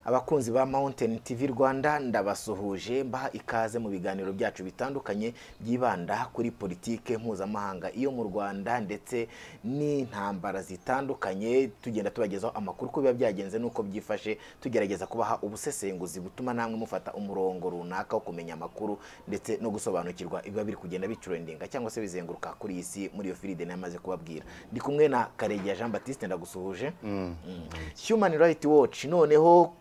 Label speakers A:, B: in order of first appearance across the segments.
A: Abakunzi ba Mountain TV Rwanda ndabasuhuje mbaha ikaze mu biganiro byacu bitandukanye byibanda kuri politike mpuzamahanga iyo mu Rwanda ndetse n'intambara zitandukanye tugenda tubagezaho amakuru ko biba byagenze nuko byifashe tugerageza kubaha ubusesenguzi butuma namwe mufata umurongo runaka wo kumenya amakuru ndetse no gusobanukirwa biba biri kugenda bitrendinga cyangwa se bizenguruka kuri isi muri iyo filide namaze kubabwira. Ndi kumwe na Karegeya Jean Baptiste ndagusuhuje. Human Rights Watch noneho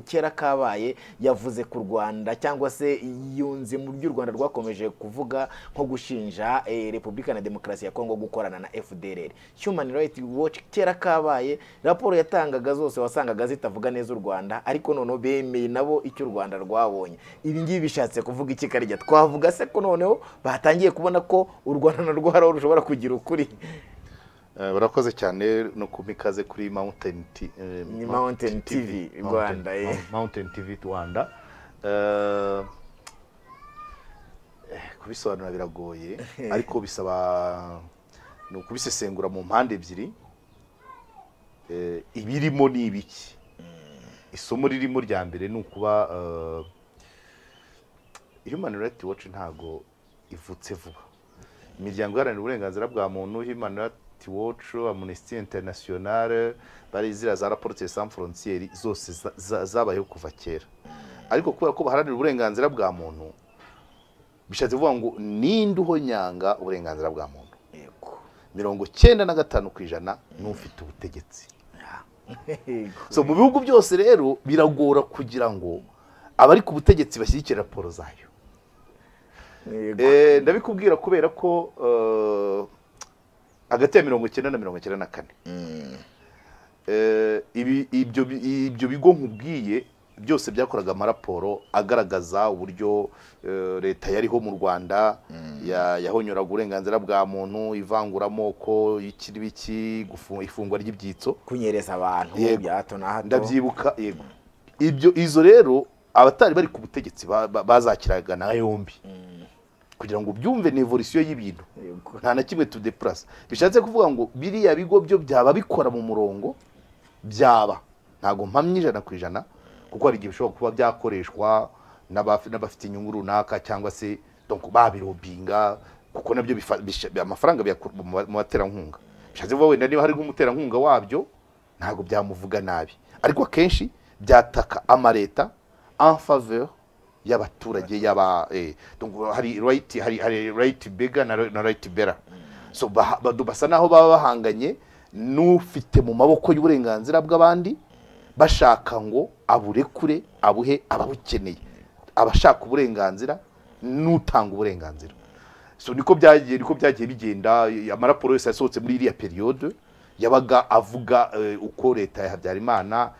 A: kera kabaye yavuze ku Rwanda cyangwa se yunze mu by'u Rwanda rwakomeje kuvuga nko gushinja Repubulika na Demokarasi ya Congo gukorana na Fdrl. Human Rights Watch kera kabaye raporo yatangaga zose wasangaga zitavuga neza u Rwanda ariko noneho bemeye nabo icyo u Rwanda rwabonye. Ibi ngibi bishatse kuvuga iki Karegeya? Twavuga se ko noneho batangiye kubona ko u Rwanda na rwaro rushobora kugira ukuri.
B: Barakoze cyane no kumikaze kuri Mountain
A: TV Rwanda
B: Mountain TV Rwanda. Kubisobanura biragoye ariko bisaba no kubisesengura mu mpande ebyiri. Ibirimo ni ibiki? Isomo ririmo rya mbere ni ukuba Human Rights Watch ntago ivutse vuba. Imiryango iharanira uburenganzira bwa muntu, Human Rights Watch, Amnesty International, bari zira za Raporo sans frontières zose zabayeho kuva kera. Ariko kubera ko baharanira uburenganzira bwa muntu bishatse kuvuga ngo ninduho nyanga uburenganzira bwa muntu.
A: Yego.
B: 95% n'ufite ubutegetsi. So mu bihugu byose rero biragora kugira ngo abari ku butegetsi bashyigikira raporo zayo. Ndabikubwira kubera ko hagati ya 90 na 94 ibyo bigo nkubwiye byose byakoraga amaraporo agaragaza uburyo leta yariho mu Rwanda yahonyoraga uburenganzira bwa muntu, ivanguramoko, ikiribiki, ifungwa ry'ibyitso,
A: kunyereza abantu byato na hato.
B: Ndabyibuka yego. Izo rero abatari bari ku butegetsi bazakiraga na yombi. Kugira ngo byumve n'evolution y'ibintu nta na kimwe to deplace. Bishatse kuvuga ngo biriya bigo byo byaba bikora mu murongo byaba ntago mpamye 100% kuko ari gishobora kuba byakoreshwa n'abafite inyungu runaka cyangwa se donc babirobinga kuko nabyo amafaranga mu baterankunga. Bishatse kuvuga wenda niba hari nk'umuterankunga wabyo ntago byamuvuga nabi ariko akenshi byataka amaleta en faveur y'abaturage yaba donc hari right bigger na right better. So basa naho baba bahanganye n'ufite mu maboko y'uburenganzira bw'abandi bashaka ngo aburekure abuhe ababukeneye, abashaka uburenganzira n'utanga uburenganzira. So niko byagiye bigenda. Amaraporo yose yasohotse muri iriya periode yabaga avuga uko leta ya Habyarimana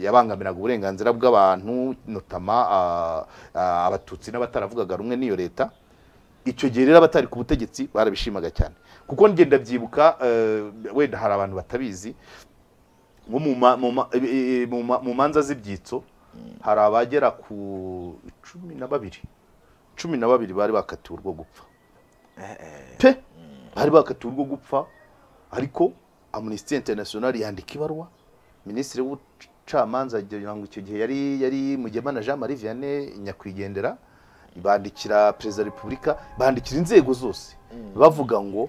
B: yabangamiraga uburenganzira bw'abantu notama abatutsi n'abataravugaga rumwe n'iyo leta. Icyo gihe rero abatari ku butegetsi barabishimaga cyane kuko ngenda byibuka wenda hari abantu batabizi nko mu manza z'ibyitso hari abagera ku 12 bari bakatiwe urwo gupfa bari bakatiwe urwo gupfa. Ariko Amnesty International yandika ibarwa Minisitiri w'Ubucamanza ngo icyo gihe yari Mugemana Jean Marie Vianney nyakwigendera, bandikira Perezida wa Repubulika, bandikira inzego zose bavuga ngo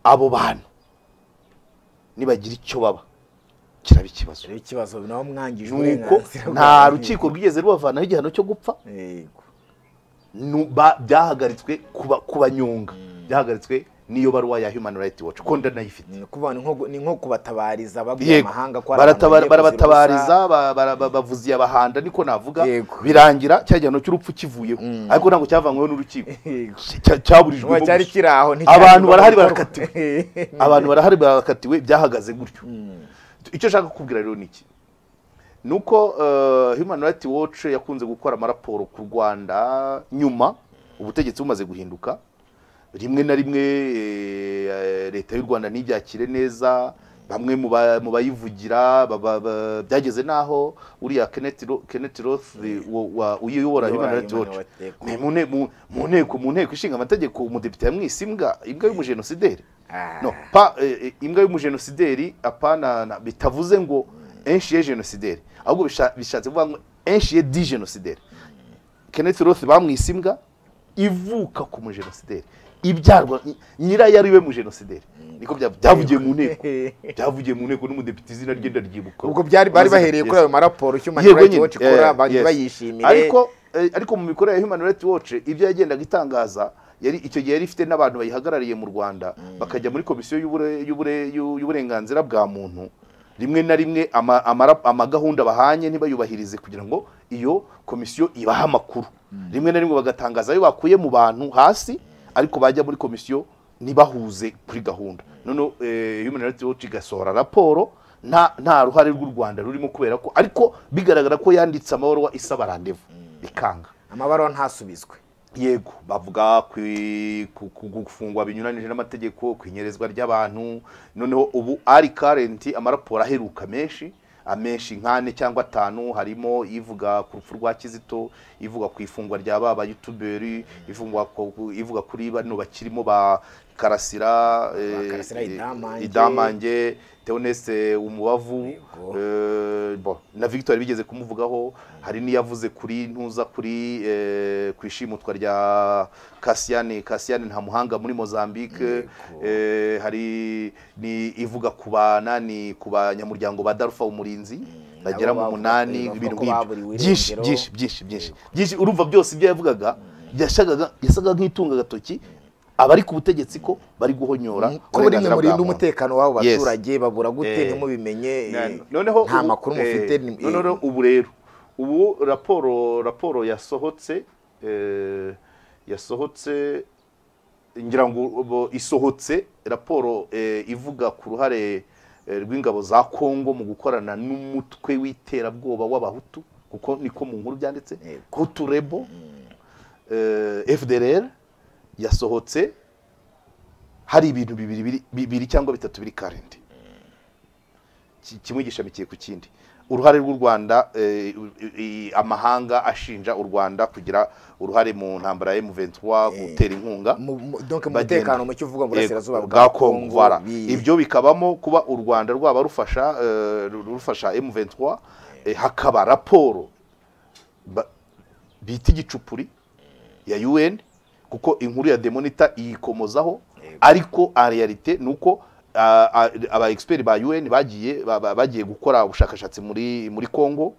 B: abo bantu nibagira icyo baba kiraba ikibazo
A: naho mwangije
B: uburenganzira. Nta rukiko rwigeze rubavanaho igihano cyo gupfa. Byahagaritswe kubanyonga, byahagaritswe niyo baruwa ya Human Rights Watch ko ndanayifite.
A: Ni nko kubatabariza babwiye amahanga ko
B: barabatabariza bavuziye abahanda niko navuga birangira cyajyano cy'urupfu kivuyeho ariko ntango cyavanyweho n'urukiko cyaburijwe
A: mu cyari kiraho.
B: Abantu barahari barakatiwe byahagaze gutyo. Icyo shaka kubwira rero niki nuko Human Rights Watch yakunze gukora amaraporo ku Rwanda nyuma ubutegetsi bumaze guhinduka. Rimwe na rimwe leta y'u Rwanda ntibyakire neza, bamwe mu bayivugira byageze naho uriya Kenneth Roth uyobora Human Rights Watch mu nteko ishinga amategeko umudepite yamwise imbwa y'umujenosideri. No pa imbwa y'umujenosideri apana bitavuze ngo enshi ye genosideri ahubwo bishatse kuvuga ngo enchier di génocidaire. Kenneth Roth bamwisimbwa ivuka ku mujenosideri ibyarwa nyirayo ari we mujenosideri niko byavugiye mu nteko n'umudepite izina rye ndaryibuka.
A: Ubwo bari bahereye kuri ayo maraporo Human Rights Watch ikora bayishimire.
B: Ariko mu mikorere ya Human Rights Watch ibyo yagendaga itangaza icyo gihe yari ifite n'abantu bayihagarariye mu Rwanda bakajya muri komisiyo y'uburenganzira bwa muntu rimwe na rimwe amagahunda bahanye ntibayubahirize kugira ngo iyo komisiyo ibaha amakuru. Rimwe na rimwe bagatangaza ayo bakuye mu bantu hasi ariko bajya muri komisiyo nibahuze kuri gahunda. None Human Rights Watch igasohora raporo nta ruhare rw'u Rwanda rurimo kubera ko ariko bigaragara ko yanditse amabaruwa isaba randevu ikanga.
A: Amabaruwa ntasubizwe.
B: Yego bavuga gufungwa binyuranije n'amategeko, kwinyerezwa ry'abantu. Noneho ubu ari current amaraporo aheruka amenshi nkane cyangwa 5 harimo ivuga ku rupfu rwa Kizito, ivuga ku ifungwa rya baba YouTuberi, ivuga kuri bano bakirimo ba Karasira Idamange Theoneste Umubavu na Victor bigeze kumuvugaho. Hari niyavuze kuri ntuza kuri kwishimutwa rya Cassiane nta muhanga muri Mozambique. Hari ni ivuga ku banyamuryango ba Darfa umurinzi bagera mu 8 ibintu byinshi urumva byose ibyo yavugaga yasaga nk'itunga gatoki abari ku butegetsi ko bari guhonyora
A: ko buri muri umutekano wabo baturage babura gute ntimubimenye nta makuru mufite.
B: Noneho ubu raporo yasohotse ngira ngo isohotse raporo ivuga ku ruhare rw'ingabo za Congo mu gukorana n'umutwe w'iterabwoba w'abahutu kuko niko mu nkuru byanditse Huturebo Fdrl yasohotse hari ibintu bibiri cyangwa bitatu biri current kimwe gishamikiye ku kindi. Uruhare rw'u Rwanda amahanga ashinja u Rwanda kugira uruhare mu ntambara ya M23 gutera inkunga
A: donc umutekano mu cyuvuga mu burasirazuba
B: bwa Congo. Ibyo bikabamo kuba u Rwanda rwaba rufasha M23 hakaba raporo bita igicupuri ya UN kuko inkuru ya Demonita iyikomozaho ariko en realite nuko aba expert ba UN bagiye gukora ubushakashatsi muri Congo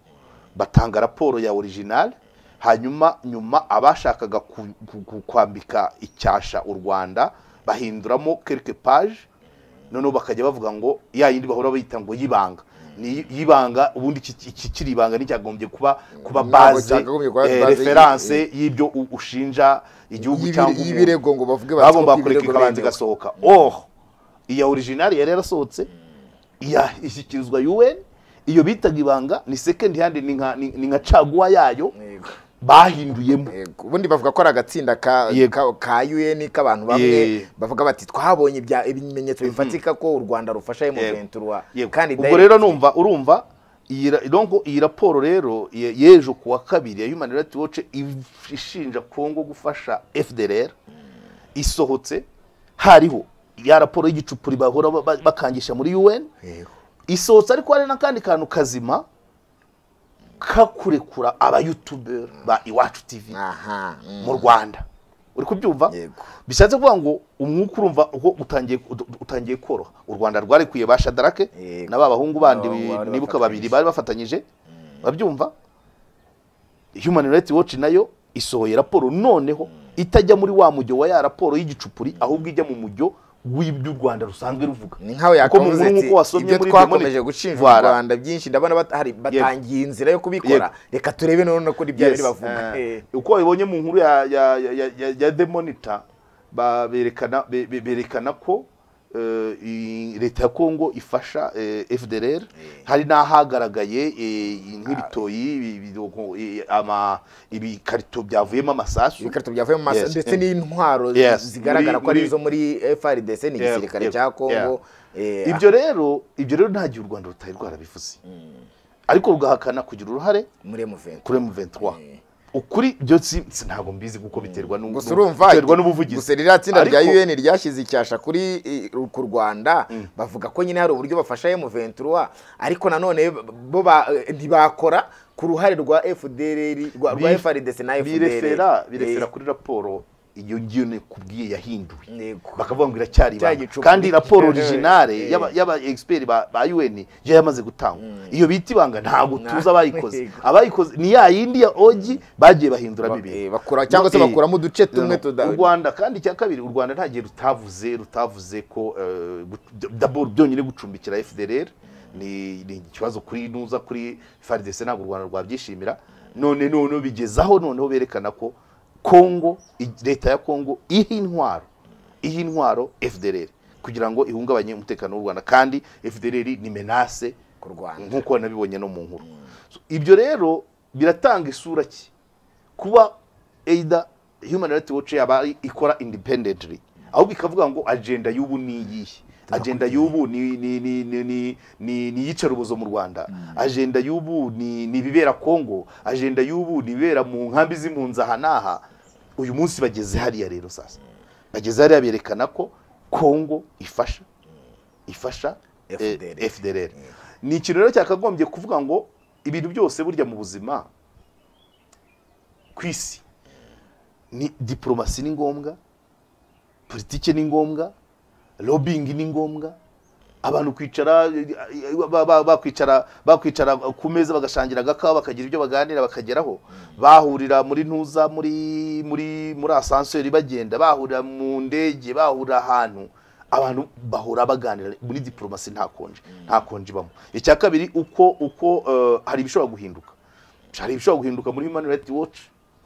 B: batanga raporo ya original hanyuma abashakaga kwambika icyasha u Rwanda bahinduramo quelques pages none bakajya bavuga ngo ya yindi bahora bayita ngo yibanga ni yibanga ubundi iki ibanga n'icyagombye kuba base reference y'ibyo ushinja igihugu cyangwa
A: ibirego ngo bavuge
B: bagomba kureka ikabanza gasohoka. Iya original yari yarasohotse ishyikirizwa UN iyo bitaga ibanga ni second hand ni nka caguwa yayo bahinduyemo.
A: Ubundi bavuga ko ari agatsinda ka UN k'abantu bamwe bavuga bati twahabonye ibimenyetso bifatika ko u Rwanda rufasha M23 kandi
B: ubwo rero urumva iyi raporo rero yejo kuwa kabiri ya Human Rights Watch ishinja Congo gufasha Fdrl isohotse hariho ya raporo y'igicupuri bahora bakangisha muri UN isohotse ariko hari nakandi kantu kazima kakurekura aba YouTuber ba Iwacu TV mu Rwanda. Uri kubyumva bishatse kuvuga ngo umwuka urumva uko utangiye koroha. U Rwanda rwarekuye ba Shadarake na babahungu bandi nibuka babiri bari bafatanyije babyumva. Human Rights Watch nayo isohoye raporo noneho itajya muri wa mujyo wa ya raporo y'igicupuri ahubwo ijya mu mujyo w'ibyo u Rwanda rusanzwe ruvuga.
A: Ni nkaho yakoze ibyo twakomeje gushinja u Rwanda byinshi ndabona batangiye inzira yo kubikora reka turebe none ko ibyari bavuga.
B: Uko babonye mu nkuru ya Demonita berekana ko leta ya Congo ifasha Fdrl hari nahagaragaye nk'ibitoyi ibikarito byavuyemo amasasu
A: ndetse n'intwaro zigaragara ko ari zo muri FRDC ni gisirikare cya Congo.
B: Ibyo rero nta gihe u Rwanda rutari rwarabivuze ariko rugahakana kugira uruhare
A: muri
B: M23. ukuri byo ntago mbizi kuko biterwa
A: n'ubuvugizi gusa ririya tsinda rya UN ryashyize icyasha kuri ku Rwanda bavuga ko nyine hari uburyo bafasha M23 ariko nanone bo ntibakora ku ruhare rwa FDRL rwa FRDC na FDRL
B: birefera kuri raporo iyo ngiyo kubwiye yahinduwe bakavuga ngo iracyari kandi raporo originale yaba expert ba UN je yamaze gutanga iyo biti ibanga ntago tuza abayikoze ni ya yindi ya ogi bagiye bahindura bibi
A: bakora cyangwa se bakuramo uduce tumwe
B: u Rwanda kandi cya kabiri u Rwanda ntagiye rutavuze ko d'abord byonyine gucumbikira FDRL ni ikibazo kuri nuza kuri FARDC ntabwo u Rwanda rwabyishimira none bigezaho noneho berekana ko Congo leta ya Congo ihintwaro FDRL kugira ngo ihungabanye umutekano w'u Rwanda kandi FDRL ni menace
A: ku Rwanda
B: nkuko nabibonye no mu nkuru ibyo rero biratanga isura ki kuba either Human Rights Watch yaba ikora independently aho bikavuga ngo agenda y'ubu ni yihe agenda y'ubu ni yicarubozo mu Rwanda agenda y'ubu ni bibera Congo agenda y'ubu ni bibera mu nkambi z'impunzi hanaha uyu munsi bageze hariya rero sasa bageze hariya berekana ko Congo ifasha FDRL ni ikintu rero cyakagombye kuvuga ngo ibintu byose burya mu buzima kwisi ni diplomasi ni ngombwa politike ni ngombwa lobbying ni ngombwa abantu bakwicara ku meza bagashangira agakawa bakagira ibyo baganira bakageraho bahurira muri ntuza muri ascenseur bagenda bahurira mu ndege bahurira ahantu abantu bahora baganira muri diplomasi nta konje bamo icya kabiri uko hari ibishobora guhinduka muri Human Rights Watch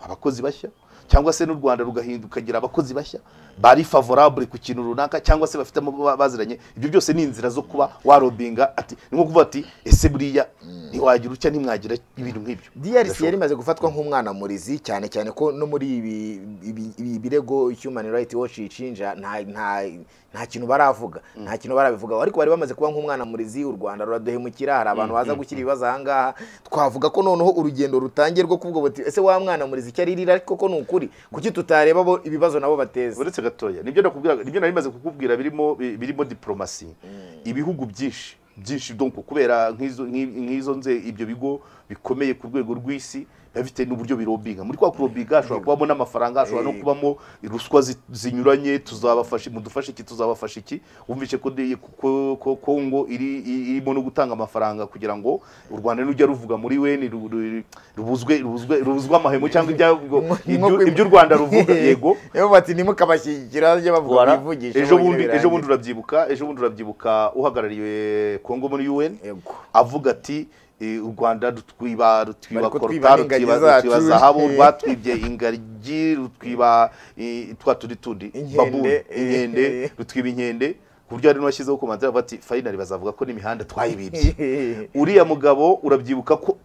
B: abakozi bashya cyangwa se n'u Rwanda rugahindukagira abakozi bashya bari favorable ku kintu runaka cyangwa se bafite baziranye ibyo byose ni inzira zo kuba warobinga ati nko kuvuga ati ese buriya ntiwagira ucya ntimwagira ibintu nk'ibyo
A: DRC yari maze gufatwa nk'umwana murizi cyane ko no muri ibi birego Human Rights Watch ishinja nta kintu baravuga nta kintu barabivuga ariko bari bamaze kuba nk'umwana murizi u Rwanda ruraduhemukira hari abantu baza gukira ibibazo ahangaha twavuga ko noneho urugendo rutangirwa kuvuga bati ese wa mwana murizi cyari rira ariko ko n'ukuri kuki tutareba bo ibibazo nabo bateza
B: uretse gatoya nibyo nari maze kukubwira birimo diplomasi ibihugu byinshi donc kubera nk'izo nze ibyo bigo bikomeye ku rwego rw'isi bafite n'uburyo birobinga muri kwa kurobinga ashobora kubamo n'amafaranga ashobora no kubamo ruswa zinyuranye mudufashe iki tuzabafasha iki wumvishe ko Congo irimo no gutanga amafaranga kugira ngo u Rwanda n'ujya ruvuga muri weni rubuzwe amahemo cyangwa ibyo u Rwanda ruvuga yego
A: yo bati nimukabashyigikira bajye bavuga bivugisha
B: ejo bundi urabyibuka uhagarariye Congo muri UN avuga ati u Rwanda rutwiba korta rutwiba zahabu rwatwibye ingaryi rutwiba twaturi babu inkende rutwiba inkende kuryo ari no washyizeho komantere bati finally bazavuga ko n'imihanda twayibibye uriya mugabo urabyibuka ko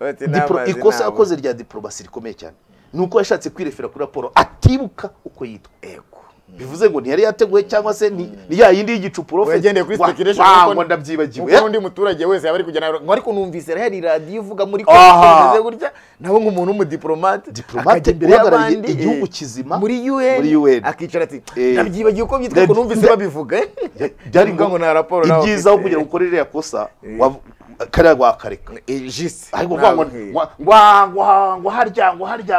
B: ikosa yakoze rya diplomasi rikomeye cyane nuko yashatse kwirefera kuri raporo atibuka uko yitwa bivuze ngo ntiyari yateguye cyangwa se ni ya yindi y'igicupuro
A: yagendeye kuri speculation
B: ko ndabyibagiwe
A: undi muturage wese yabari kujyana ngo ariko numvise hari radio ivuga muri komeze gutya nabo nk'umuntu w'umudiplomate
B: imbere y'abandi igihugu kizima
A: muri UN akicara ati ndabyibagiwe ko byitwa ko numvise babivuga
B: byari ngo na raporo nawe ibyizaho kugira ngo ukorere yakosa kariya gwakareka ariko ngo harya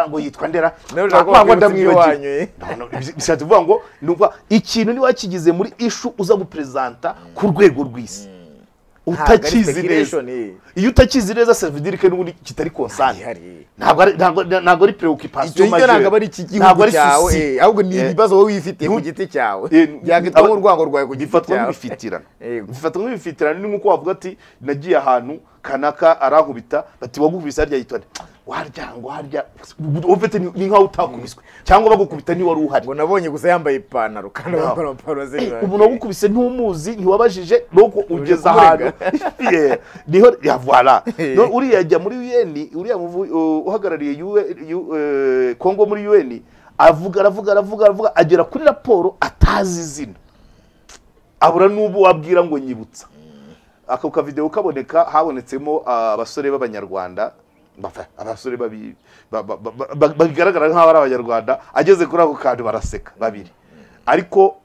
B: ngo yitwa ndera ngo ndamwibagiwe bishatse kuvuga ngo numva ikintu ni wakigize muri issue uza gupresenta ku rwego rw'isi utakizi neza iyo utakizi neza Fdrl ke n'ubundi kitari konsane ntabwo ari preoccupation
A: majeur ntabwo ari ikigihugu cyawe ahubwo ni ibibazo wowe wifitiye ku giti cyawe byagitwa mu rwango rwawe ku giti cyawe bifatwa nk'ibifitirano ni nkuko wavuga ati nagiye ahantu kanaka arankubita bati wagukubise harya yitwane warya ufite ni nkaho utakubiswe cyangwa bagukubita ni wari uhari ngo nabonye gusa yambaye ipantaro kandi amapantaro
B: umuntu wagukubise ntumuzi ntiwabajije nuko ugeza ahantu niho ya voilà uriya ajya muri UN uriya uhagarariye Congo muri UN avuga agera kuri raporo atazi izina abura n'ubu wabwira ngo nyibutsa ako ka video kaboneka habonetsemo abasore b'abanyarwanda abasore bagaragara nk'aho ari abanyarwanda ageze kuri ako kantu baraseka babiri ariko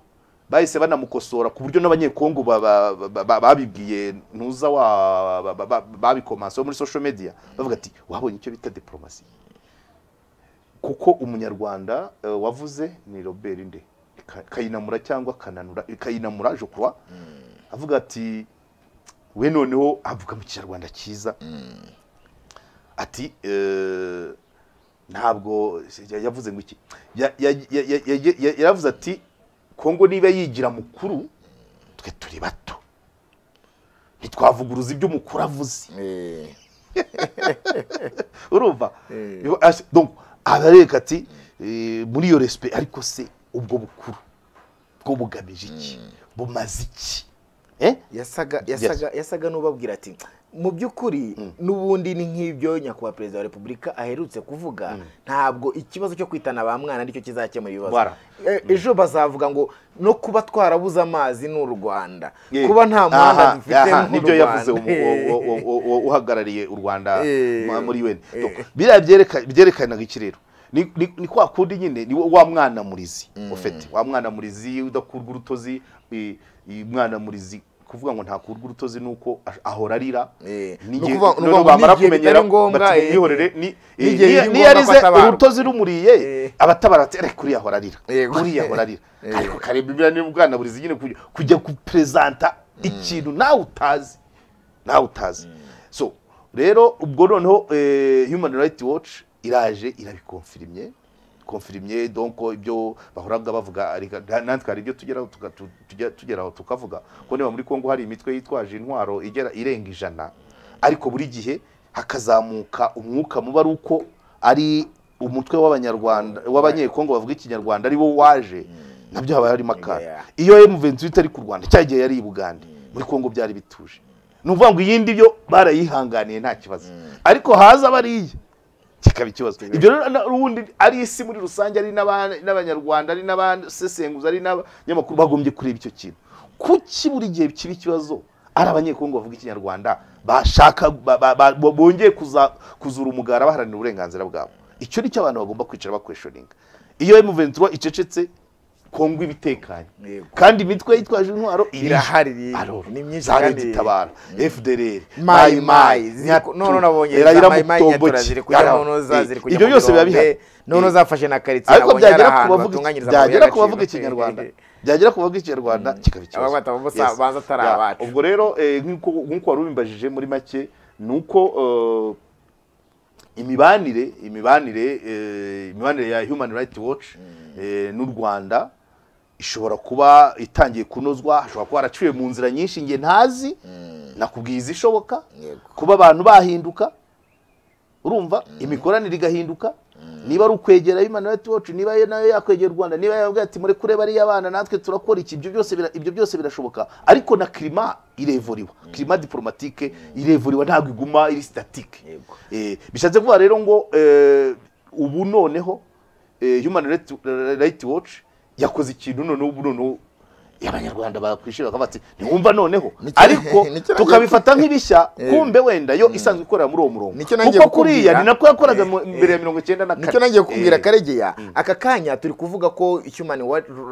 B: bahise banamukosora ku buryo n'abanyekongo babibwiye ntuza babikomanse muri social media bavuga ati wabonye icyo bita diplomasi kuko umunyarwanda wavuze ni Robert Nde Kayinamura cyangwa Kananura Kayinamura je crois avuga ati we noneho avuga mu Kinyarwanda cyiza ati ntabwo yavuze ngo iki yaravuze ati Kongo niba yigira mukuru twe turi bato ntitwavuguruza ibyo mukuru avuze urumva donc abareka ati muri iyo respect ariko se ubwo bukuru bwo bugamije iki bumaze iki
A: yasaga n'ubabwira ati mu by'ukuri n'ubundi ni nk'ibyo nyakubahwa perezida wa repubulika aherutse kuvuga ntabwo ikibazo cyo kwitana ba mwana nicyo kizakemura ibibazo ejo bazavuga ngo no kuba twarabuze amazi n'u Rwanda kuba nta muhanda dufite
B: nibyo yavuze uhagarariye u Rwanda muri UN byerekanaga iki rero ni kwa kundi nyine ni wa mwana murizi ufite wa mwana murizi udakurwa urutozi mwana murizi kuvuga ngo nta kurwa urutozi nuko ahora arira no bamara kumenyera batihorere ni yarize urutozi rumuriye abatabarate kuri ahora arira kuri ahora arira ariko karibibira ni bwana burizi nyine kujya kupresenta ikintu nawe utazi so rero ubwo noneho Human Rights Watch iraje irabikonfirmye donc ibyo bahoraga bavuga natwe ari byo tugeraho tukavuga ko niba muri Kongo hari imitwe yitwaje intwaro irenga 100 ariko buri gihe hakazamuka umwuka muba ari uko ari umutwe w'abanyarwanda w'abanyekongo bavuga ikinyarwanda ari bo waje nabyo haba hari makara iyo M23 ari ku Rwanda cyagiye yari i Bugande muri Kongo byari bituje nuvuga ngo iyindi byo barayihanganiye nta kibazo ariko haza bariye kikaba ikibazo ibyo rundi ari isi muri rusange ari n'abanyarwanda ari n'abasesenguza ari n'abanyamakuru bagombye kureba icyo kintu kuki buri gihe kibi kibazo ari abanyekongo bavuga ikinyarwanda bashaka bongeye kuzura umugara baharanira uburenganzira bwabo icyo ni cyo abantu bagomba kwicara bakweshoninga iyo M23 icecetse Kongo ibitekanye kandi imitwe yitwaje intwaro
A: irahari ni myinshi kandi
B: tabara Fdrl
A: mai none nabonye mai nyatura kujya nono zaziri kujya
B: ibyo byose biba bihari
A: nono zafashe na karitsiye
B: ariko byagera kubavuga ikinyarwanda byagera kuvuga ikinyarwanda kikabikibazo
A: abagata bose banza tarabacu
B: ubwo rero nkuko wari ubimbajije muri make nuko imibanire ya Human Rights Watch n'u Rwanda ishobora kuba itangiye kunozwa ashobora kuba araciwe mu nzira nyinshi nge ntazi nakubwiza ishoboka kuba abantu bahinduka urumva imikoranire igahinduka niba ari ukwegera Human Rights Watch niba nayo yakwegera u Rwanda niba yavuga ati mure kureba ari abana natwe turakora iki ibyo byose birashoboka ariko na climat irevuriwa climat diplomatique irevuriwa ntabwo iguma iri statique bishatse kuvuga rero ngo ubu noneho Human Rights Watch yakoze ikintu noneho y'abanyarwanda bakwishira bati ntiwumva noneho ariko tukabifata nk'ibishya kumbe wenda yo isanzwe ikorera muri uwo murongo kuko kuriya ni nako yakoraga mbere ya 94
A: nicyo nangiye kubwira Karegeya aka kanya turi kuvuga ko Human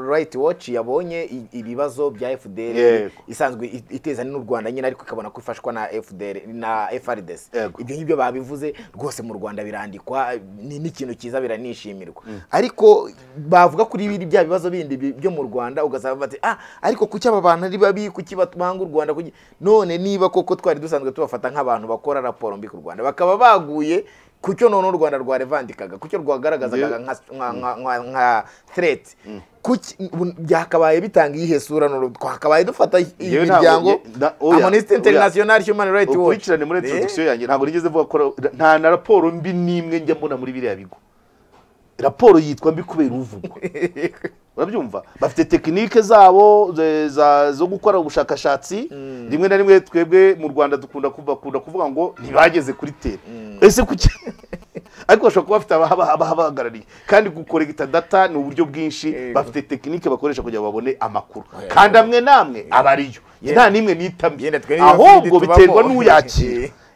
A: Rights Watch yabonye ibibazo bya Fdrl isanzwe iteza n'u Rwanda nyine ariko ikabona ko ifashwa na Fdrl na FRDC ibyo nk'ibyo babivuze rwose mu Rwanda birandikwa n'ikintu kiza biranishimirwa ariko bavuga kuri ibi bya bibazo bindi byo mu Rwanda ugasaba bati ariko kuki aba bantu ari babi kuki batwanga u Rwanda none niba koko twari dusanzwe tubafata nk'abantu bakora raporo mbi ku Rwanda bakaba baguye kucyo none u Rwanda rwarevandikaga kucyo rwagaragazaga nka threat kuki byakabaye bitanga ihe sura no twakabaye dufata imiryango Amnesty International Human Rights Watch
B: ukurikirane muri introduction yanjye ntabwo nigeze vuga ko nta na raporo mbi nimwe njya mbona muri biriya bigo raporo yitwa mbi kubera uvugwa urabyumva bafite technique zabo zo gukora ubushakashatsi rimwe na rimwe twebwe mu Rwanda dukunda kuvuga ngo ntibageze kuri tere ese kuki ariko bashobora kuba bafite abahagarariye kandi gukorekita data ni uburyo bwinshi bafite technique bakoresha kugira babone amakuru kandi amwe namwe abariyo nta nimwe nitamye ahubwo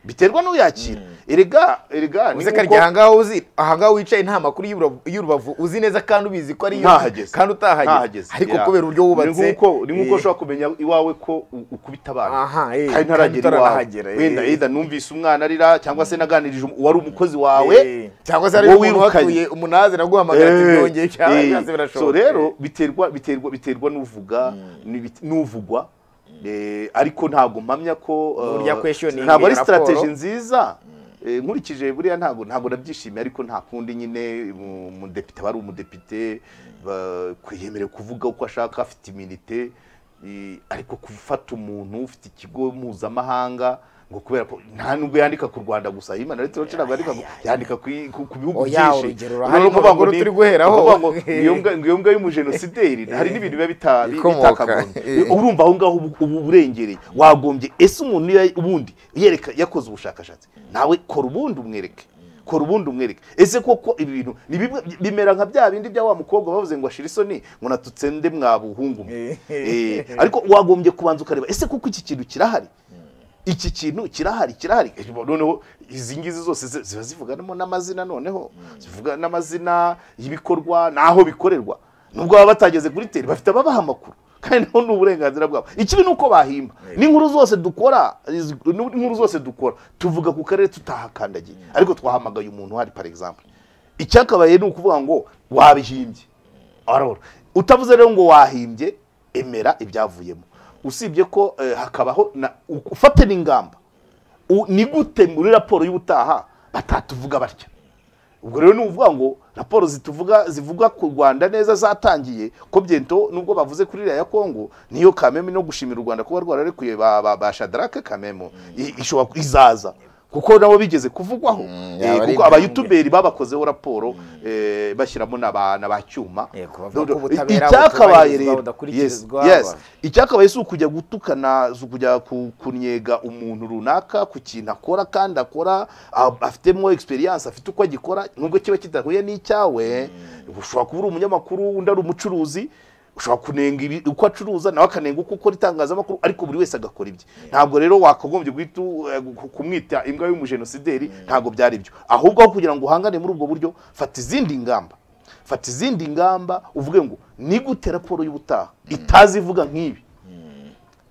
B: biterwa n'uyakira erega
A: uze karya ahangaho uzi ahangaho wicaye nta makuru y'urubavu uzi neza kandi ubizi ko ari kandi utahageze ariko kubera uburyo wubatse
B: ni nkuko ushobora kumenya iwawe ko ukubita abana kandi ntaragera iwawe wenda numvise umwana arira cyangwa se naganirije wari umukozi wawe
A: cyangwa se ari umuntu watuye umunazi naguhamagara ati byongeye cyangwa se birashoboka
B: so rero biterwa n'uvugwa ariko ntabwo mpamya ko ntabwo ari strategy nziza nkurikije buriya ntabwo nabyishimiye ariko nta kundi nyine umudepite bari umudepite kwiyemerera kuvuga uko ashaka afite iminite ariko gufata umuntu ufite ikigo mpuzamahanga ngo kubera ko nta nubwo yandika ku Rwanda gusa Imana rero ntabwo yandika ku bihugu byinshi
A: no kuvuga ngo turi guheraho
B: iyo mbwa y'umujenosideri hari n'ibintu biba bitakagombye urumva aho ngaho uburengereye wagombye ese umuntu ubundi yereka yakoze ubushakashatsi nawe kora ubundi umwereke ese koko ibi bintu bimera nka bya bindi bya wa mukobwa bavuze ngo ashira isoni ngo natutsende mwabuhungu ariko wagombye kubanza ukareba ese koko iki kintu kirahari iki kintu kirahari noneho izi ngizi zose ziba zivuganamo n'amazina noneho zivuga n'amazina y'ibikorwa naho bikorerwa nubwo baba batageze kuri teri bafite ababaha amakuru kandi naho ni uburenganzira bwabo ikibi nuko bahimba n'inkuru zose dukora tuvuga ku karere tutahakandagiye ariko twahamagaye umuntu hari par exemple icyakabaye ni ukuvuga ngo wabihimbye utavuze rero ngo wahimbye emera ibyavuyemo usibye ko hakabaho ufate n'ingamba ni gute muri raporo y'ubutaha batatuvuga batya ubwo rero ni uvuga ngo raporo zivuga ku Rwanda neza zatangiye ko byento nubwo bavuze kuri ya Congo niyo kameme no gushimira u Rwanda kuba rwararekuye ba Shadrake kameme ishobora izaza kuko nabo bigeze kuvugwaho kuko aba youtuberi babakozeho raporo bashyiramo n'abana bacyuma icyakabaye rero icyakabaye si ukujya gutukana kujya kunyega umuntu runaka ku kintu akora kandi akora afitemo experience afite uko agikora nubwo kiba kidahuye n'icyawe ushobora kuba uri umunyamakuru undi ari umucuruzi ushobora kunenga uko acuruza nawe akanenga uko ukora itangazamakuru ariko buri wese agakora ibye ntabwo rero wakagombye guhita kumwita imbwa y'umujenosideri ntabwo byari byo ahubwo kugira ngo uhangane muri ubwo buryo fata izindi ngamba uvuge ngo ni gute raporo y'ubutaha itazivuga nk'ibi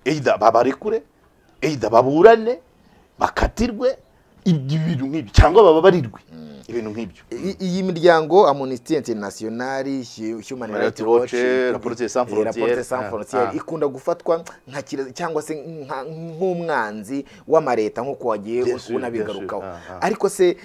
B: either babarekure either baburane bakatirwe ibintu nk'ibi cyangwa bababarirwe ibintu nk'ibyo
A: iyi miryango Amnesty International Human Rights Watch
B: Raporo sans
A: Frontières ikunda gufatwa nka cyangwa se nk'umwanzi w'amareta nko wagiye unabigarukaho ariko se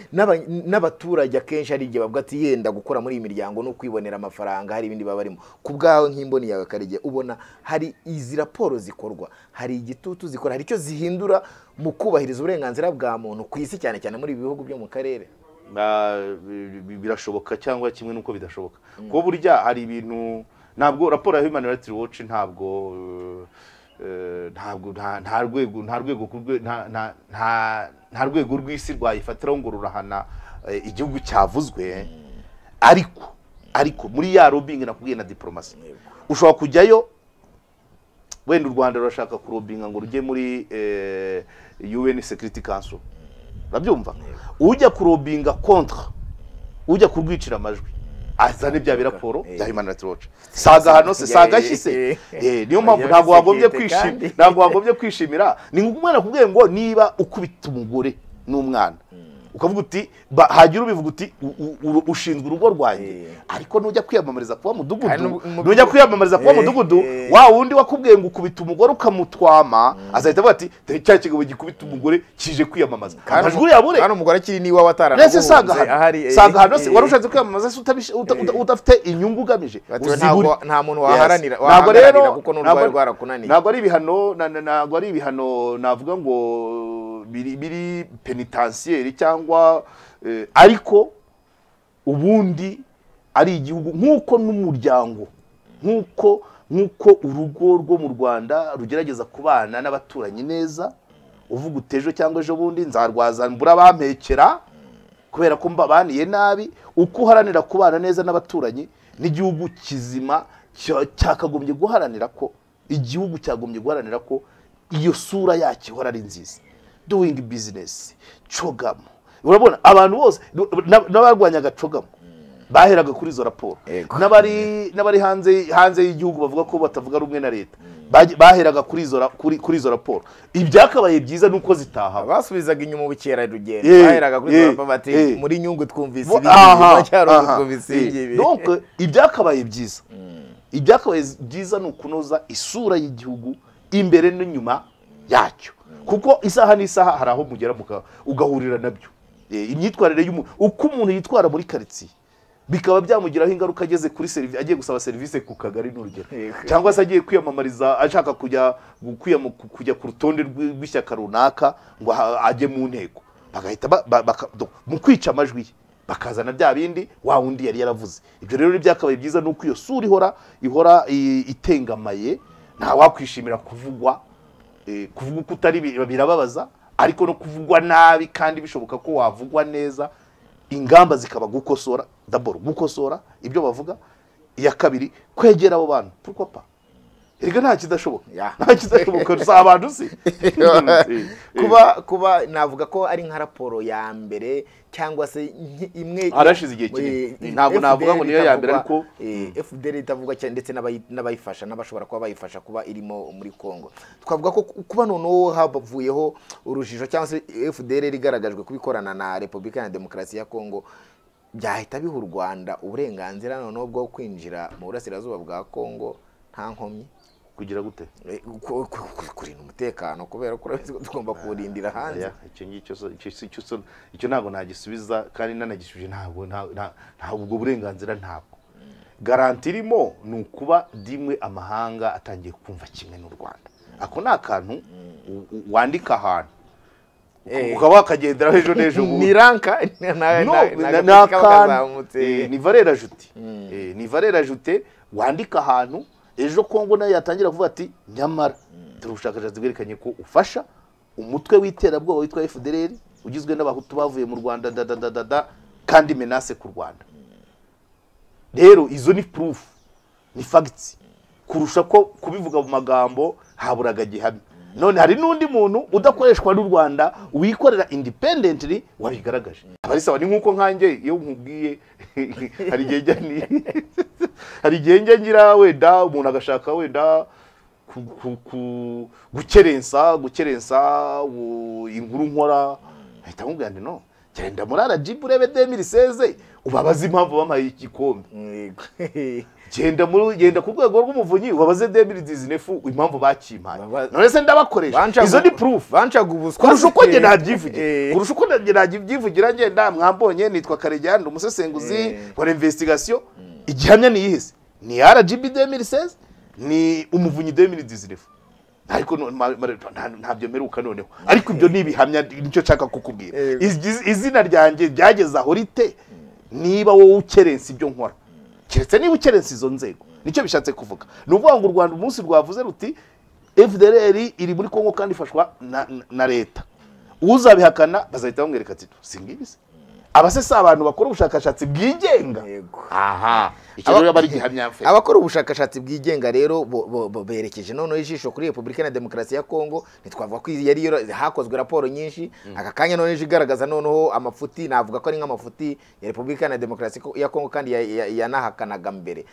A: n'abaturage akenshi ari igihe bavuga ati yenda gukora muri iyi miryango no kwibonera amafaranga hari ibindi babarimo kubgaho nk'imboni yawe Karege ubona hari izi raporo zikorwa hari igitutu zikora hari icyo zihindura mu kubahiriza uburenganzira bwa muntu ku isi cyane cyane muri ibihugu byo mu karere
B: birashoboka cyangwa kimwe nuko bidashoboka ko burya hari ibintu ntabwo raporo ya Human Rights Watch ntabwo nta rwego rw'isi rwayifatiraho ngo rurahana igihugu cyavuzwe ariko muri ya lobbying nakubwiye na diplomasi ushobora kujyayo wenda u Rwanda rurashaka kurobinga ngo rujye muri UN Security Council urabyumva ujya kurobinga contre ujya kurwicira amajwi azane bya biraporo bya Human Rights Watch saga hise niyo mpamvu ntabwo wagombye kwishimira ni nk'umwana kubwiye ngo niba ukubita umugore n'umwana ukavuga uti hagira ubivuga uti ushinzwe urugo rwanjye ariko nujya kwiyamamariza kuba mudugudu wa wundi wakubwiye ngo ukubita umugore ukamutwama azahita avuga ati cya kigabo gikubita umugore kije kwiyamamaza amajwi yabure
A: kandi umugore akiri niwe wataranaguze
B: saga hano se wari ushatse kwiyamamaza udafite inyungu ugamije
A: nta muntu waharanira kuko n'urwaye rwarakunaniye
B: ntabwo ari ibihano navuga ngo biri penitentiaire cyangwa ariko ubundi ari igihugu nkuko n'umuryango nkuko urugo rwo mu Rwanda rugerageza kubana n'abaturanyi neza uvuga utejo cyangwa ejo bundi nzarwaza mbura bampekera kubera ko mbabaniye nabi uko uharanira kubana neza n'abaturanyi n'igihugu kizima cyakagombye guharanira ko igihugu cyagombye guharanira ko iyo sura yacyo ihora ari nziza doing business chogamo urabona abantu bose n'abarwanya agacogamo baheraga kuri izo raporo n'abari hanze y'igihugu bavuga ko batavuga rumwe na leta baheraga kuri izo raporo. Ibyakabaye byiza nuko zitaha
A: basubizaga inyuma ubukerarugendo baheraga kuri izo raporo bati muri nyungu twumvise ibi
B: donc ibyakabaye byiza ni ukunoza isura y'igihugu imbere n'inyuma yacyo, kuko isaha n'isaha hari aho mugera ugahurira nabyo. Imyitwarire uko umuntu yitwara muri quartier bikaba byamugiraho ingaruka ageze kuri service, agiye gusaba service ku kagari n'urugero, cyangwa se agiye kwiyamamariza ashaka kujya ku rutonde rw'ishyaka runaka ngo ajye mu nteko, bagahita mu kwica amajwi ye bakazana bya bindi wa wundi yari yaravuze. Ibyo rero byakabaye byiza nuko iyo sura ihora itengamaye, nta wakwishimira kuvugwa uko utari birababaza, ariko no kuvugwa nabi kandi bishoboka ko wavugwa neza. Ingamba zikaba gukosora, d'abord gukosora ibyo bavuga, iya kabiri kwegera abo bantu pourquoi pas. Erega nta kidashoboka za abantu si
A: kuba navuga ko ari nka raporo ya mbere cyangwa se imwe
B: arashize igihe kinini, ntabwo navuga ngo niyo ya mbere, ariko
A: Fdrl itavuga cyane ndetse n'abayifasha n'abashobora kuba bayifasha kuba irimo muri Congo. Twavuga ko kuba noneho havuyeho urujijo cyangwa se Fdrl igaragajwe kubikorana na Repubulika ya Demokarasi ya Congo, byahita biha u Rwanda uburenganzira noneho bwo kwinjira mu burasirazuba bwa Congo nta nkomyi.
B: Kugira gute?
A: Kurinda umutekano, kubera ko tugomba kurindira hanze.
B: Icyo ntabwo nagisubiza kandi nanagishubije, ntabwo ubwo burenganzira ntabwo. Garanti irimo ni ukuba dimwe amahanga atangiye kumva kimwe n'u Rwanda. Ako ni akantu wandika ahantu ukaba wakagendera ejo n'ejo
A: ni ranka
B: ni valeur ajoutée, ni valeur ajoutée wandika ahantu. Ejo Congo nayo yatangira kuvuga ati nyamara turi ubushakashatsi bwerekanye ko ufasha umutwe w'iterabwoba witwa Fdrl ugizwe n'abahutu bavuye mu Rwanda kandi menace ku Rwanda. Rero izo ni proof, ni facts, kurusha ko kubivuga mu magambo haburaga gihamya. None hari n'undi muntu udakoreshwa n'u Rwanda wikorera independently wabigaragaje. Abarisaba ni nkuko nkanjye iyo nkubwiye hari igihe ngira wenda umuntu agashaka wenda gukerensa inkuru nkora, ahita amubwira nti no genda muri RGB urebe 2016 ubabaza impamvu bamaye igikombe, genda ku rwego rw'umuvunyi ubabaze 2019 impamvu bakimpaye. None se ndabakoresha izo ni proof bancaga ubuswa kurusha uko nge nabyivugira ngenda mwambonye nitwa KARERE umusesenguzi wa investigation. Igihamya ni yihise ni RGB 2016 ni umuvunyi 2019, ariko ntabyo meruka noneho. Ariko ibyo ni ibihamya, nicyo nshaka kukubwira. Izina ryanjye byageza aho rite niba wowe ukerensa ibyo nkora, keretse niba ukerensa izo nzego. Nicyo bishatse kuvuga. Nuvuga ngo u Rwanda umunsi rwavuze ruti Fdrl iri muri Congo kandi ifashwa na leta, uzabihakana bazahita bamwereka ati singibise. Abasesa abantu bakora ubushakashatsi bwigenga. Aha, icyo rero bari gihamya mfe.
A: Abakora ubushakashatsi bwigenga rero berekeje noneho ijisho kuri Repubulika ya Demokarasi ya Congo. Nitwavuga ko yari hakozwe raporo nyinshi, aka kanya noneho igaragaza noneho amafuti, navuga ko ari nk'amafuti ya Repubulika ya Demokarasi ya Congo kandi yanahakanaga mbere.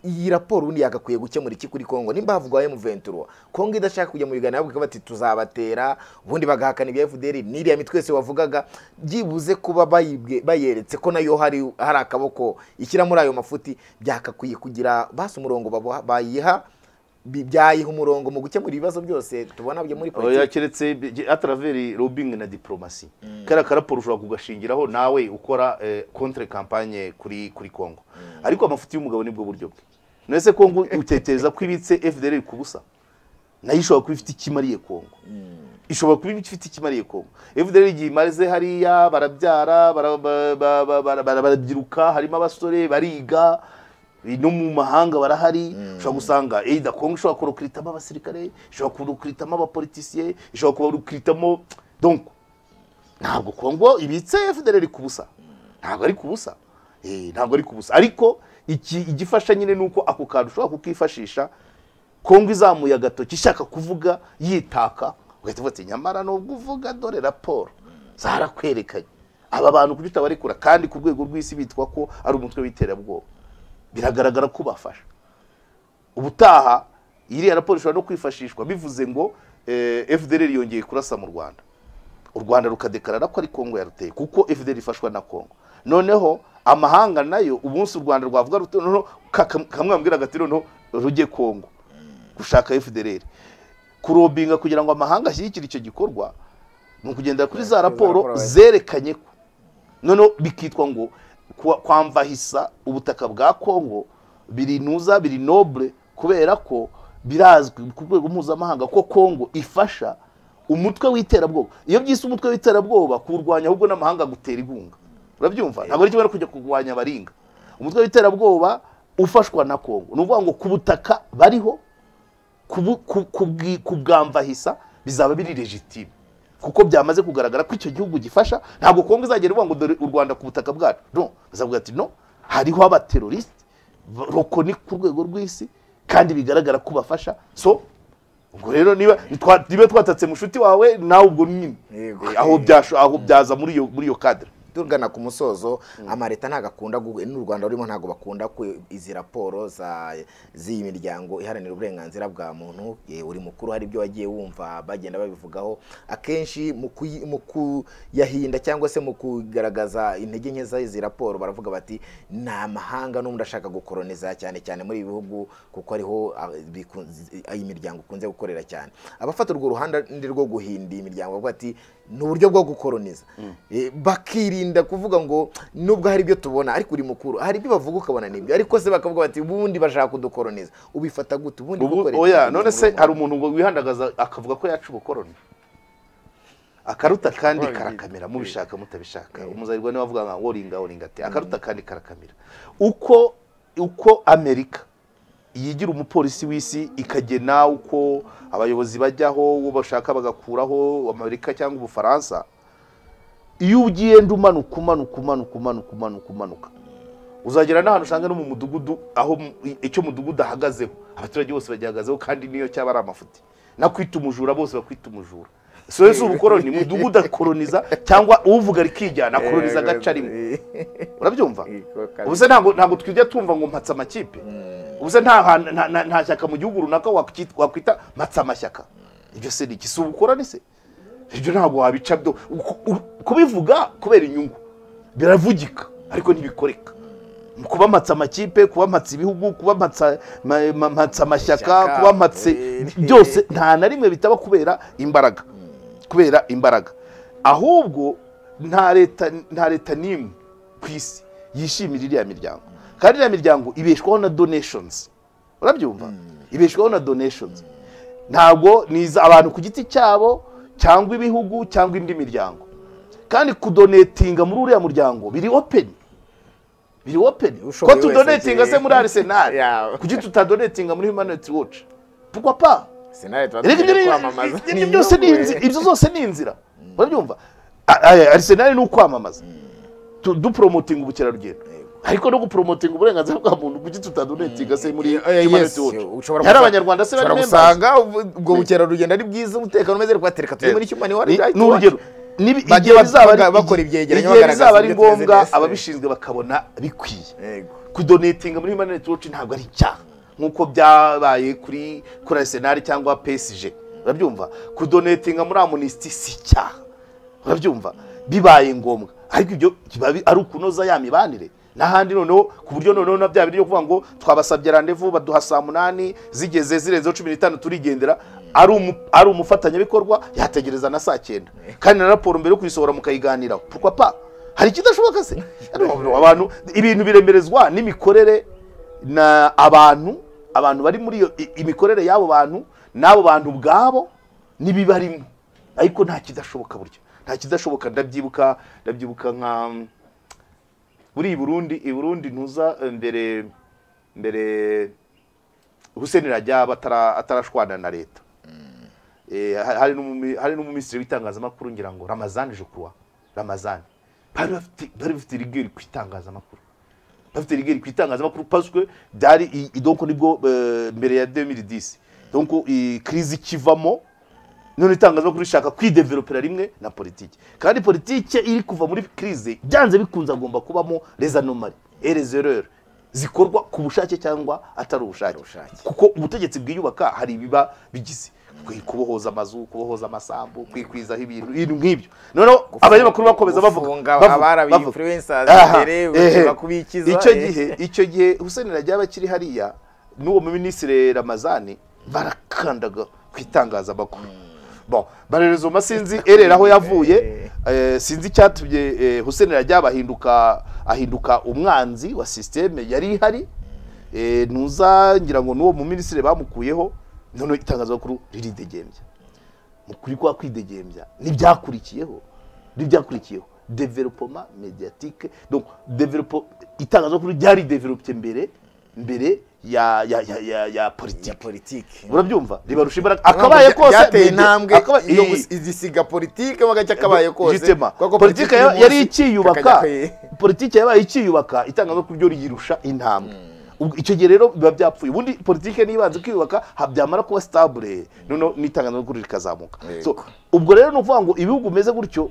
A: Iyi raporo undi yagakwiye gukemura iki kuri Congo? Nimba havugwa M23 Congo idashaka kujya mu biganiro bavuga bati tuzabatera, ubundi bagahakana ibya Fdrl n'iriya mitwese wavugaga, byibuze kuba bayeretse ko nayo hari akaboko ikira muri ayo mafuti, byakakwiye kugira basi umurongo bayiha, byayiha umurongo mu gukemura ibibazo byose tubona byo muri politiki.
B: Keretse à travers lobbying na diplomacy, kara karaporo ushobora kugashingiraho nawe ukora contre campagne kuri Congo. Ariko amafuti y'umugabo nibwo buryo bwe. Nese Congo utetereza ko ibitse Fdrl kubusa, nayo ishobora kuba ifite ikimariye Congo. Ishobora kuba ifite ikimariye Congo. Fdrl igimaze hariya barabyara barabyiruka, harimo abasore bariga no mu mahanga barahari. Ushobora gusanga either Congo ishobora kurukritamo abasirikare, ishobora kurukritamo abapoliticiens, ishobora kurukritamo. Donc ntabwo Congo ibitse Fdrl kubusa, ntabwo ari kubusa, ntabwo ari kubusa. Ariko igifasha nyine nuko ako kantu ushobora kukifashisha Congo izamuye agatoki ishaka kuvuga yitaka, ugahita uvuga ati nyamara nubwo uvuga dore raporo zarakwerekanye aba bantu kuki utabarekura kandi ku rwego rw'isi bitwa ko ari umutwe w'iterabwoba biragaragara ko bafasha ubutaha iriya raporo ishobora no kwifashishwa bivuze ngo Fdrl yongeye kurasa mu Rwanda u Rwanda rukadekarara ko ari Congo yaruteye kuko Fdrl ifashwa na Congo noneho amahanga nayo umunsi u Rwanda rwavuga rutono kamwambwira gati no rujye Congo gushaka Fdrl kurobinga kugira ngo amahanga ashyigikire icyo gikorwa no kugenda kuri za raporo zerekanye ko noneho bikitwa ngo kwamvahisa ubutaka bwa Congo biri nuza biri noble kubera ko birazwi ku rwego mpuzamahanga ko Congo ifasha umutwe w'iterabwoba iyo byise umutwe w'iterabwoba kurwanya ahubwo n'amahanga gutera inkunga urabyumva ntabwo ari kimwe no kujya kurwanya abaringa umutwe w'iterabwoba ufashwa na Congo nuvuga ngo ku butaka bariho kubwamvahisa bizaba biri legitime kuko byamaze kugaragara ko icyo gihugu gifasha ntabwo Congo izagera ivuga ngo dore u Rwanda ku butaka bwacu no bazavuga ati no hariho abateroriste rokoni ku rwego rw'isi kandi bigaragara ko bafasha so ubwo rero niba twatatse mushuti wawe nawe ubwo nyine aho byaza muri iyo cadre
A: turgana ku musozo amareta ntagakunda n'u Rwanda rurimo ntago bakunda ku izi raporo z'iyi miryango iharanira uburenganzira bwa muntu uri mukuru hari ibyo wagiye wumva bagenda babivugaho akenshi mu kuyahinda cyangwa se mu kugaragaza intege nke z'izi raporo baravuga bati nta mahanga n'umuntu ashaka gukoroniza cyane cyane muri ibihugu kuko ariho iyi miryango kunze gukorera cyane abafata urwo ruhande rwo guhinda imiryango bavuga ati n'uburyo bwo gukoroniza bakirinda kuvuga ngo nubwo hari ibyo tubona ariko uri mukuru hari ibyo bavuga ukabona nibyo ariko se bakavuga bati ubundi bashaka kudukoroniza ubifata gute ubundi
B: oya none se hari umuntu ngo wihandagaza akavuga ko yacu ubukoroni akaruta kandi karakamera mubishaka mutabishaka umuzayirwa niwe avuga ngo woringa ati akaruta kandi karakamera uko Amerika yigira umupolisi w'isi ikagena uko abayobozi bajyaho uwo bashaka bagakuraho Amerika cyangwa Ubufaransa iyo ugiye ndumanuka uzagera n'ahantu usanga no mu mudugudu aho icyo mudugudu ahagazeho abaturage bose bagihagazeho kandi niyo cyaba ari amafuti nakwita umujura bose bakwita umujura so yesu ubukoroni mudugudu akoroniza cyangwa uvuga rikijyana akoroniza agaca rimwe urabyumva ubuse ntabwo twijya tumva ngo mpatsa amakipe ubuse nta shyaka mu gihugu runaka wakwita mpatsa amashyaka ibyo se ni iki si ubukoroni se ibyo ntabwo wabica byo kubivuga kubera inyungu biravugika ariko ntibikoreka kuba mpatsa amakipe kuba mpatsa ibihugu kuba mpatsa amashyaka kuba mpatse byose nta na rimwe bitaba kubera imbaraga ahubwo nta leta n'imwe ku isi yishimira iriya miryango kandi iriya miryango ibeshwaho na donations urabyumva ibeshwaho na donations ntabwo niza abantu ku giti cyabo cyangwa ibihugu cyangwa indi miryango kandi kudonetinga muri uriya muryango biri open ko tudonetinga se muri Arsenal kuki tutadonetinga muri Human Rights Watch pourquoi pas ibyo zose ni inzira urabyumva Arsenal ni ukwamamaza dupromoting ubukerarugendo ariko no gupromoting uburenganzira bwa muntu kuki tutadonetinga se muri Human Rights Watch hari abanyarwanda se bari
A: usanga ubwo bukerarugendo ari bwiza umutekano umeze kwatereka turi muri Human Rights Watch
B: n'urugero igihe bizaba ari ngombwa ababishinzwe bakabona bikwiye kudonetinga muri Human Rights Watch ntabwo ari icyaha nkuko byabaye kuri Arsenal cyangwa PSG urabyumva kudonetinga muri Amnesty si icyaha urabyumva bibaye ngombwa ariko ibyo ari ukunoza ya mibanire n'ahandi noneho ku buryo noneho na bya biri kuvuga ngo twabasabye rendezvous baduha saa 8 zigeze zirenze 15 turigendera ari umufatanyabikorwa yategereza na saa 9 kandi na raporo mbere yo kuyisohora mukayiganiraho pourquoi pas hari kidashoboka se abantu ibintu biremerezwa n'imikorere na abantu bari muri imikorere y'abo bantu n'abo bantu ubwabo nibibarimo ariko nta kidashoboka buryo nta kidashoboka ndabyibuka nka muri Burundi ntuza mbere Hussein Rajab atarashwana na leta hari n'umuminisitiri w'itangazamakuru ngira ngo Ramazan bari bafite rigeri kwitangazamakuru parce que byari donc nibwo mbere ya 2010 donc crise kivamo none itangazamakuru rishaka kwidevelopera rimwe na politiki, kandi politiki iri kuva muri crise byanze bikunze agomba kubamo les anomalies et les erreurs zikorwa ku bushake cyangwa atari ubushake, kuko ubutegetsi bwiyubaka hari biba bigize kubohoza amazu, kubohoza amasambu, kwikwizaho ibintu nk'ibyo. None abanyamakuru bakomeza bavuga
A: abarabi influencers imbere bakubikiza.
B: Icyo gihe Hussein Rajaba kiri hariya n'uwo minisitiri Ramazani barakandaga kwitangazamakuru. Bon, barerezo masinzi erera aho yavuye, sinzi cyatumye Hussein Rajaba ahinduka umwanzi wa systeme yari ihari. Ntuza ngira ngo n'uwo mu minisitiri bamukuyeho, none itangazamakuru riridegembya. Mukuri kwa kwidegembya n'ibyakurikiyeho development médiatique, donc itangazamakuru ryari developé mbere ya politique. Urabyumva ribarusha imbaraga akabaye kose
A: yateye intambwe iyo izisiga politique wagaca akabaye kose
B: politique yari ikiyubaka, politique yabaye ikiyubaka, itangazamakuru ryo riyirusha intambwe. Icyo gihe rero biba byapfuye. Ubundi politike nibanze kwiyubaka habyamara kuba stable, none n'itangazamakuru rikazamuka. So ubwo rero no kuvuga ngo ibihugu meze gutyo,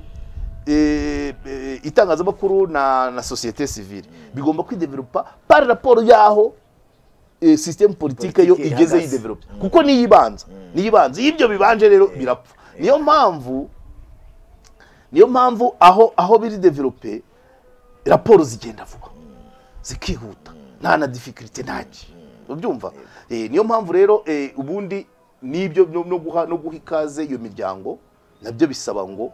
B: itangazamakuru na société civile bigomba kwidevelopa par rapport yaho système politique yo igeze yidevelopa, kuko niyibanza ibyo bibanje rero birapfa. Niyo mpamvu aho biri developer raporo zigenda vuba zikihuta, nta na difficulty ntaki. Ubyumva? Niyo mpamvu rero ubundi nibyo no guha ikaze iyo miryango nabyo bisaba ngo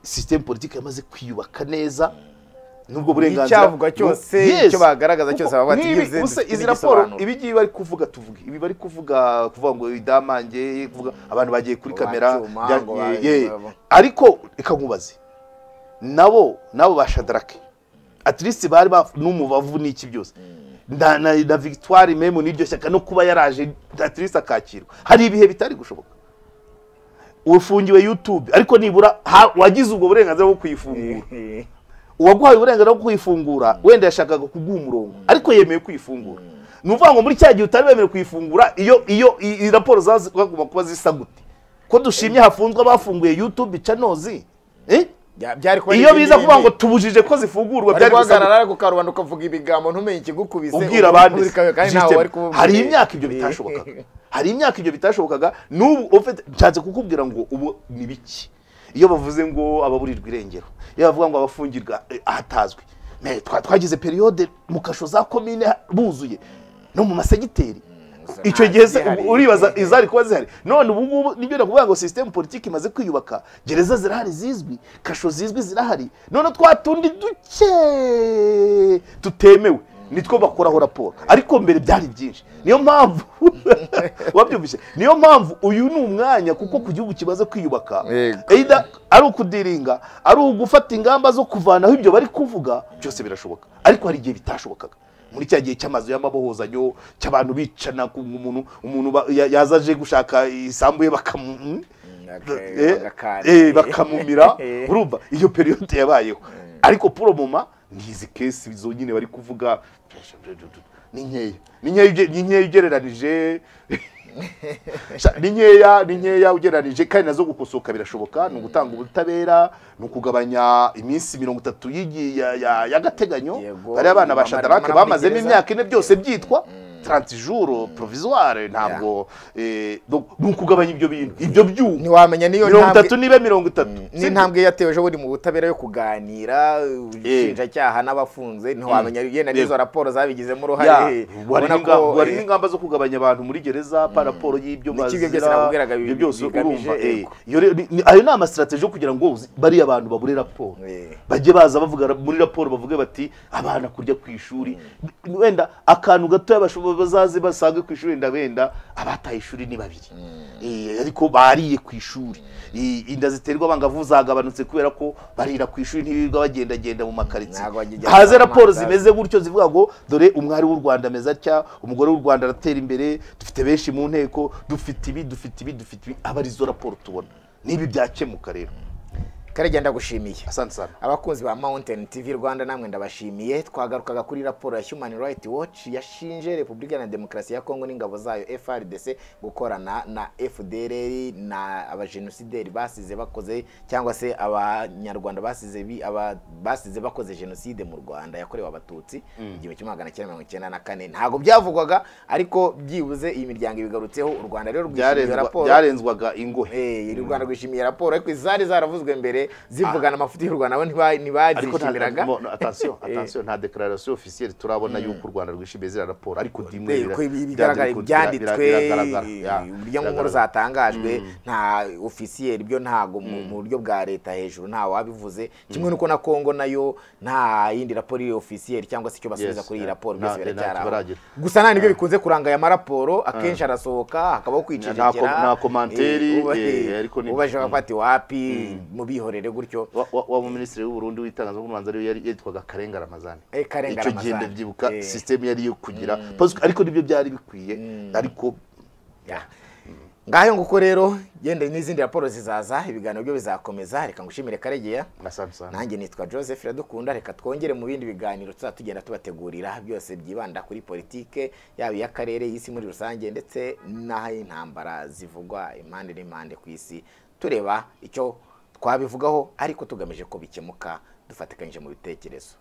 B: système politique yamaze kwiyubaka neza, nubwo burenganzira
A: icyavuga cyose icyo bagaragaza cyose baba batigeze
B: izi raporo ibigiye bari kuvuga ibi bari kuvuga ngo idamange kuvuga abantu bagiye kuri kamera, ariko ikankubaze nabo bashadrake at least bari n'umubavu n'iki byose na victoire meme n'iryo shyaka no kuba yaraje at least akakirwa. Hari ibihe bitari gushoboka, ufungiwe YouTube ariko nibura wagize ubwo burenganzira bwo kuyifungura, uwaguhaye uburenganzira bwo kuyifungura wenda yashakaga kuguha umurongo ariko yemeye kuyifungura. Nuvuga ngo muri cya gihe utari wemerewe kuyifungura, iyo raporo zagomba kuba zisa gute ko dushimye hafunzwe abafunguye YouTube channels iyo biza kuvuga ngo tubujije ko zifungurwa
A: byari guhagarara ku karubanda ukavuga ibigambo ntumenye ikigukubise
B: ubwira abandi. Hari imyaka ibyo bitashobokaga n'ubu nshatse kukubwira ngo ubu ni biki iyo bavuze ngo ababurirwa irengero, iyo bavuga ngo abafungirwa ahatazwi. Twagize periode mu kasho za commune buzuye no mu masegiteri. Icyo gihe uribaza izari kuba zihari. None ubu ngubu nibyo nakuvuga ngo système politique imaze kwiyubaka, gereza zirahari zizwi, kasho zizwi zirahari, none twatundi duke tutemewe nitwo bakoraho raporo, ariko mbere byari byinshi. Niyo mpamvu wabyumvise, niyo mpamvu uyu ni umwanya kuko ku gihugu kibaze kwiyubaka, either ari ukudiringa ari ugufata ingamba zo kuvanaho ibyo bari kuvuga, byose birashoboka. Ariko hari igihe bitashobokaga muri cya gihe cy'amazu y'amabohozanyo cy'abantu bicana ku umuntu yazaje gushaka isambu ye bakamumira. Urumva iyo periode yabayeho, ariko pour moment n'izi case bizonyine bari kuvuga ni nkeya ugereranije ni nkeya ugereranije, kandi nazo gukosoka birashoboka. Ni ugutanga ubutabera, ni ukugabanya iminsi 30 y'agateganyo. Bari abana ba Shadarake bamazemo imyaka 4 byose byitwa 30 jours provisoire, ntabwo nukugabanya ibyo bintu ibyo byuma
A: ntiwamenya niyo
B: 30 nibe 30
A: ni ntambwe yatewe ejo buri mu butabera yo kuganira ushinja cyaha n'abafunze. Ntiwamenya yena nizo raporo zabigizemo uruhare,
B: ubona ko wari ingamba zo kugabanya abantu muri gereza pa raporo y'ibyo mazira ibyo byose. Urumva ayo ni ama strategy kugira ngo bari abantu babure raporo, bajye baza bavuga muri raporo bavuge bati abana kurya ku ishuri, wenda akantu gato bazaze basange ku ishuri ndabenda abataye ishuri ni babiri, ariko bariye ku ishuri. Inda ziterwa bangavu zagabanutse kubera ko barira ku ishuri ntibirirwa bagenda mu makaritsiye. Haze raporo zimeze gutyo zivuga ngo dore umwari w'u Rwanda meza cya umugore w'u Rwanda aratera imbere, dufite benshi mu nteko, dufite ibi. Aba arizo raporo tubona nibi byakemuka rero.
A: Karege ndagushimiye.
B: Asante sana.
A: Abakunzi ba Mountain TV Rwanda namwe ndabashimiye. Twagarukaga kuri raporo ya Human Rights Watch yashinje Repubulika ya Demokarasi ya Congo n'ingabo zayo FRDC gukorana na Fdrl na abajenosideri basize bakoze cyangwa se abanyarwanda basize bakoze genocide mu Rwanda yakorewe abatutsi igihumbi kimwe magana cyenda 1994. Ntago byavugwaga ariko byibuze iyi miryango ibigarutseho. U Rwanda rero rwishimiye raporo
B: byarenzwaga ingohe.
A: U Rwanda rwishimiye raporo ariko izari zaravuzwe mbere zivugana amafuti y'u Rwanda ntibazishimiraga.
B: Attention nta declaration officielle turabona yuko u Rwanda rwishimiye zira raporo ariko dimwe
A: bigaragara byanditswe buryo mu nkuru zatangajwe nta officiel byo ntago mu buryo bwa leta hejuru nta wabivuze kimwe nuko na Congo nayo nta yindi raporo iri officiel cyangwa se icyo basubiza kuri iyi raporo byose biracyaraho. Gusa nta nibyo bikunze kuranga ya maraporo akenshi arasohoka hakabaho kwicecekera
B: nta commentary
A: ariko ubaje bafati wapi mu bihorere gutyo.
B: Wa ministre w'u Burundi w'itangazo Rwanda rero yitwaga Karenga Ramazani.
A: Icyo
B: gende byibuka system yari yo kugira ariko nibyo byari bikwiye ariko ngaho nguko rero gende n'izindi raporo zizaza ibiganiro byo bizakomeza. Reka ngushimire Karegeya. Nanjye nitwa Joseph Iradukunda. Reka twongere mu bindi biganiro tuzatugenda tubategurira byose byibanda kuri politike yaba ya karere y'isi muri rusange ndetse n'aho intambara zivugwa impande n'impande ku isi tureba icyo twabivugaho ariko tugamije ko bikemuka dufatikanyije mu bitekerezo.